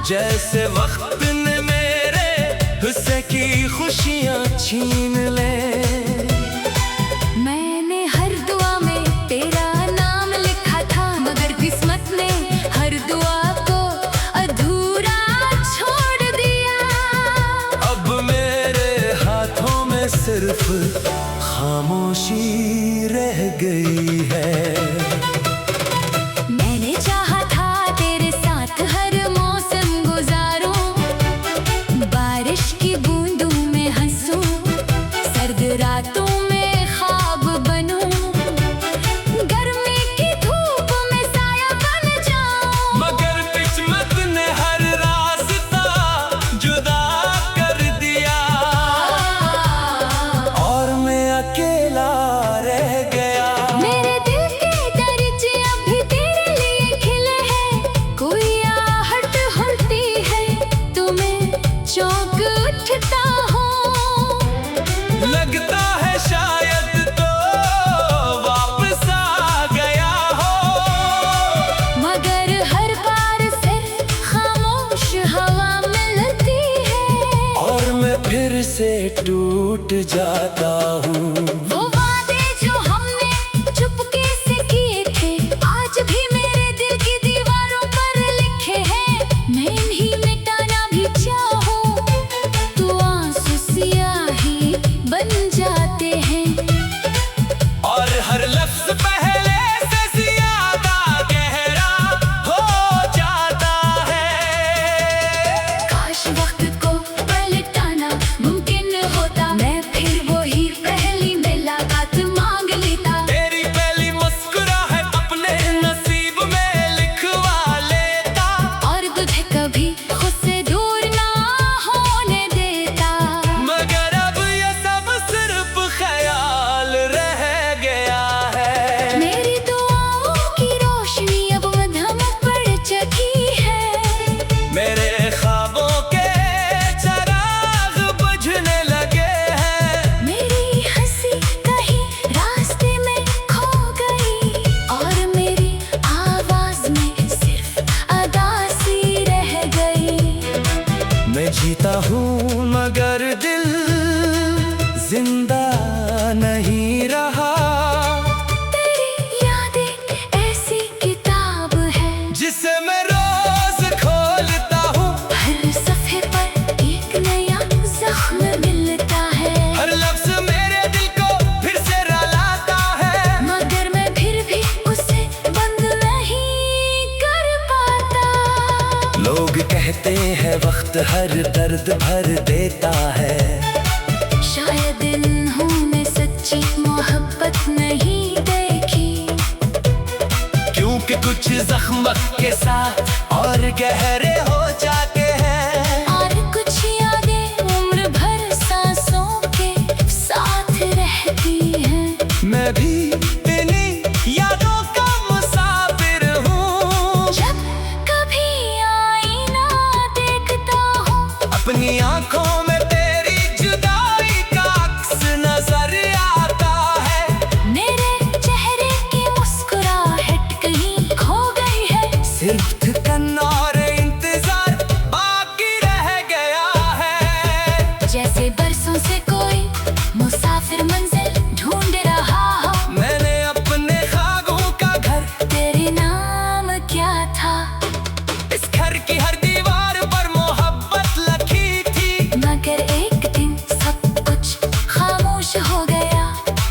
जैसे वक्त ने मेरे हिस्से की खुशियाँ छीन ले। मैंने हर दुआ में तेरा नाम लिखा था, मगर किस्मत ने हर दुआ को अधूरा छोड़ दिया। अब मेरे हाथों में सिर्फ खामोशी रह गई है। मैंने चाहा था तेरे साथ हर मौसम गुजारूं, बारिश की बूंदों में हंसूं, सर्द रातों में ख्वाब बनूं, गर्मी की धूप में साया बन जाऊं। मगर किस्मत ने हर रास्ता जुदा कर दिया और मैं अकेला रह गया। मेरे दिल के दरजे अभी तेरे लिए खिले हैं, कोई आहट होती है तो मैं चौंक उठता हूँ। लगता है शायद तो वापस आ गया हो, मगर हर बार सिर्फ खामोश हवा मिलती है और मैं फिर से टूट जाता हूँ। वो वादे जो हमने चुपके से किए थे, आज भी मेरे दिल की दीवारों पर लिखे हैं। मैं इन्हीं मिटाना भी चाहूं तो आंसू स्याही बन जाते हैं। और हर लफ्ज पहले से ज्यादा गहरा हो जाता है। काश वक्त को पलटाना मुमकिन होता, मैं फिर वही पहली मुलाकात मांग लेता। तेरी पहली मुस्कुराहट अपने नसीब में लिखवा लेता और तुझे कभी खुद से दूर ना होने देता। मगर अब ये सब सिर्फ ख्याल रह गया है। मेरी दुआओं की रोशनी अब मध्यम पड़ चुकी है। मेरे ख्वाबों के चराग बुझने लगे हैं। मेरी हंसी कहीं रास्ते में खो गई और मेरी आवाज में सिर्फ अदासी रह गई। मैं जीता हूँ मगर दिल जिंदा नहीं रहा। तेरी यादें ऐसी किताब है, जिसे मैं रोज खोलता हूँ, हर सफ़े पर एक नया जख्म मिलता है। हर लफ्ज मेरे दिल को फिर से रुलाता है। मगर मैं फिर भी उसे बंद नहीं कर पाता। लोग कहते हैं वक्त हर दर्द भर देता है, शायद इन्होंने सच्ची मोहब्बत नहीं देखी। क्योंकि कुछ जख्म वक्त के साथ और गहरे हो जाते हैं। और कुछ यादें उम्र भर सांसों के साथ रहती हैं। मैं भी इन्हीं यादों का मुसाफिर हूँ। जब कभी आईना देखता हूँ, अपनी आंखों में तेरी जुदाई का अक्स नजर आता है। मेरे चेहरे की मुस्कुराहट कहीं खो गई है। सिर्फ थकन और इंतजार बाकी रह गया है। जैसे बरसों से कोई मुसाफिर मंजिल ढूंढ रहा हो। मैंने अपने ख्वाबों का घर, तेरे नाम क्या था? इस घर की हर दीवार पर मोहब्बत लिखी थी। मगर एक दिन सब कुछ खामोश हो गया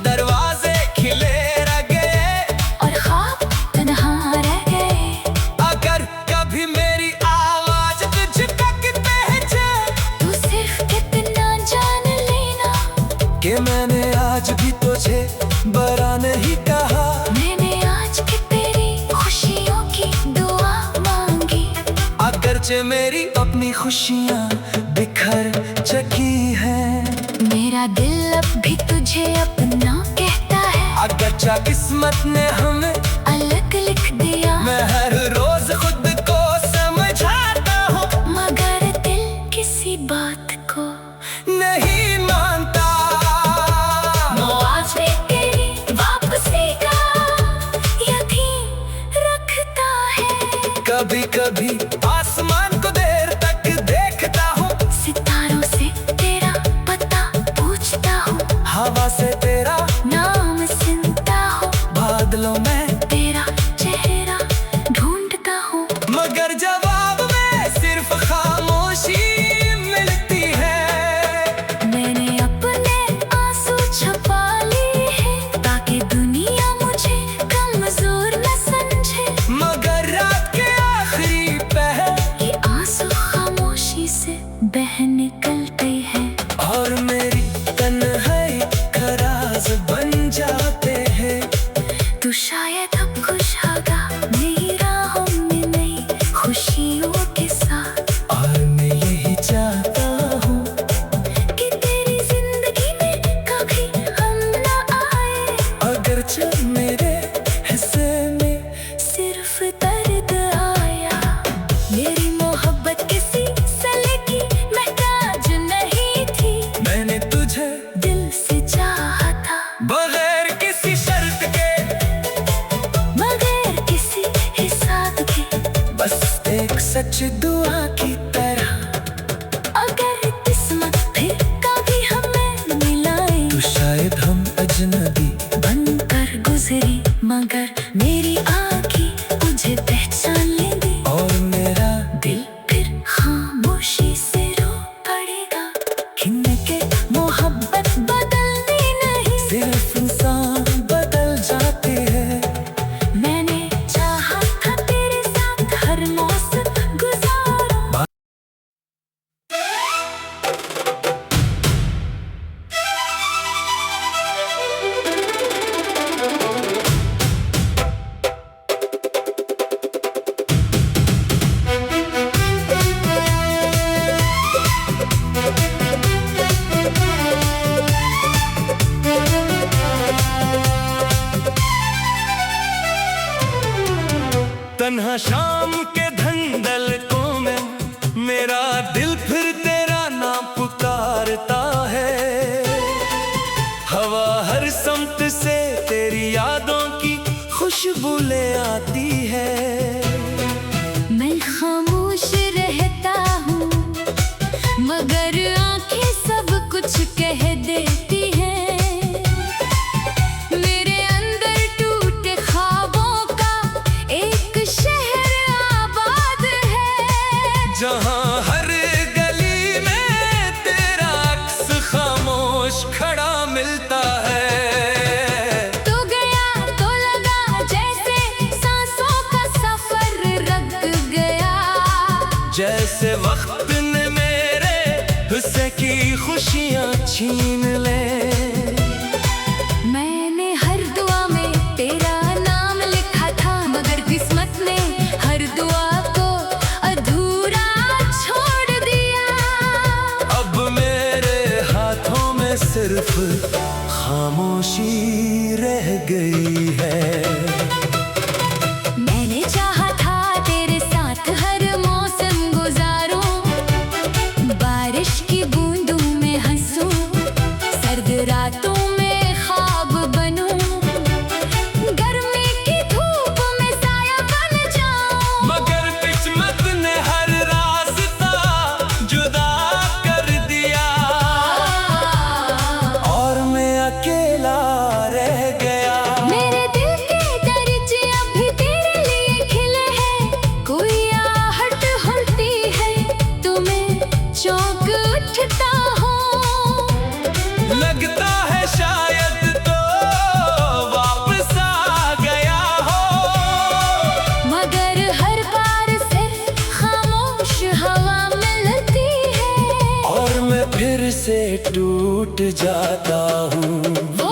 दरवाजे खिले रह गए और ख्वाब तन्हा रह गए। अगर कभी मेरी आवाज तुझ तक पहुंचे, तू सिर्फ कितना जान लेना कि मैंने आज भी तुझे बुरा नहीं कहा। मैंने आज की तेरी खुशियों की दुआ मांगी। अगरचे मेरी अपनी खुशियाँ बिखर चुकी हैं। मेरा दिल अब भी तुझे अपना कहता है। अगरचा किस्मत ने हमें अलग लिख दिया, मैं हर रोज खुद को समझाता हूँ, मगर दिल किसी बात को नहीं मानता। मुआवजे तेरी वापसी का यकीन रखता है। कभी कभी आसमान को देर बह निकलते हैं और मेरी तन्हाई का राज बन जाते हैं। तू शायद अब खुश होगा मेरी राहों में नई खुशियों के साथ। और मैं यही चाहता हूँ कि तेरी जिंदगी में कभी हम ना आए, अगर जब मेरे हिस्से में सिर्फ दर्द आया। मेरी मोहब्बत किसी सले की महताज नहीं थी, मैंने तुझे दिल से चाहा था बगैर किसी शर्त के, मगर किसी हिसाब के। बस एक सच्ची दुआ की तरह। अगर किस्मत फिर कभी हमें मिलाए, तो शायद हम अजनबी बनकर गुजरी मगर मेरी आँखें मुझे पहचान लेंगी। और मेरा दिल फिर खामोशी से रो पड़ेगा के मोहब्बत बदलनी नहीं, सिर्फ इंसान बदल जाते हैं। मैंने चाहा था तेरे साथ हर मौसम गुजारूं। तन्हा शाम के धंधल को में मेरा दिल फिर तेरा नाम पुकारता है। हवा हर समत से तेरी यादों की खुशबू ले आती है। मैं खामोश रहता हूँ मगर आंखें सब कुछ कह देती हैं। मेरे अंदर टूटे ख्वाबों का एक शहर आबाद है, जहाँ हर गली में तेरा अक्स खामोश खड़ा मिलता है। तो गया तो लगा जैसे सांसों का सफर रख गया, जैसे वक्त ने मेरे हिस्से की खुशियाँ छीन ले। मैंने हर दुआ में तेरा नाम लिखा था मगर किस्मत ने हर दुआ को अधूरा छोड़ दिया। अब मेरे हाथों में सिर्फ खामोशी रह गई है। मैंने चाहा था तेरे साथ हर मौसम गुजारूं, बारिश की बूंदों में हंसूं, सर्द रातों में ख्वाब बनूं, गर्मी की धूप में साया बन जाऊं। मगर किस्मत ने हर रास्ता जुदा कर दिया और मैं अकेला रह गया। मेरे दिल के दरजे अभी तेरे लिए खिले हैं, कोई आहट होती है तो मैं चौंक उठता हूँ। लगता है शायद तो वापस आ गया हो, मगर हर बार सिर्फ खामोश हवा मिलती है। और मैं फिर से टूट जाता हूँ। वो